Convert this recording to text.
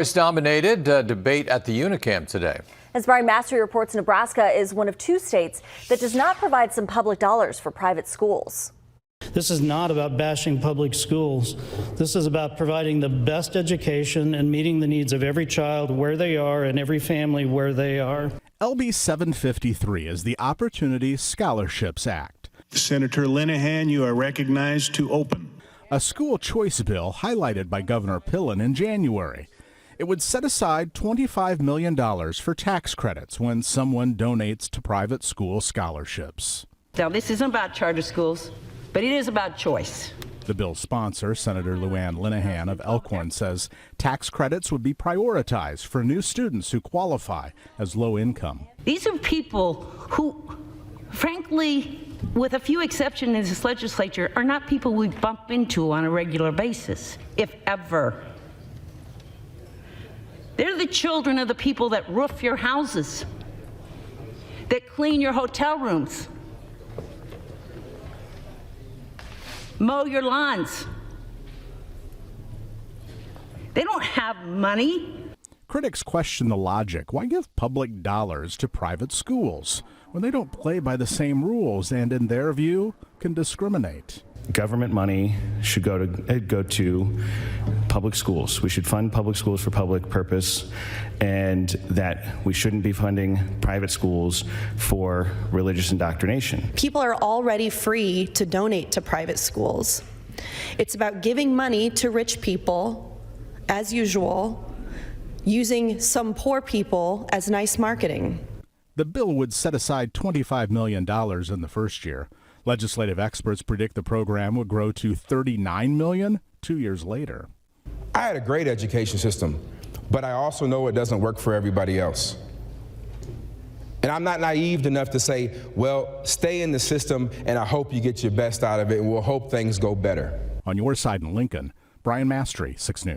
It's dominated debate at the Unicam today. As Brian Mastery reports, Nebraska is one of two states that does not provide some public dollars for private schools. This is not about bashing public schools. This is about providing the best education and meeting the needs of every child where they are and every family where they are. LB 753 is the Opportunity Scholarships Act. Senator Linehan, you are recognized to open. A school choice bill highlighted by Governor Pillen in January. It would set aside $25 million for tax credits when someone donates to private school scholarships. Now, this isn't about charter schools, but it is about choice. The bill's sponsor, Senator Luann Linehan of Elkhorn, says tax credits would be prioritized for new students who qualify as low income. These are people who, frankly, with a few exceptions in this legislature, are not people we bump into on a regular basis, if ever. They're the children of the people that roof your houses, that clean your hotel rooms, mow your lawns. They don't have money. Critics question the logic. Why give public dollars to private schools when they don't play by the same rules and, in their view, can discriminate? Government money should go to public schools. We should fund public schools for public purpose, and that we shouldn't be funding private schools for religious indoctrination. People are already free to donate to private schools. It's about giving money to rich people, as usual, using some poor people as nice marketing. The bill would set aside $25 million in the first year. Legislative experts predict the program would grow to $39 million 2 years later. I had a great education system, but I also know it doesn't work for everybody else. And I'm not naive enough to say, well, stay in the system and I hope you get your best out of it and we'll hope things go better. On your side in Lincoln, Brian Mastery, 6 News.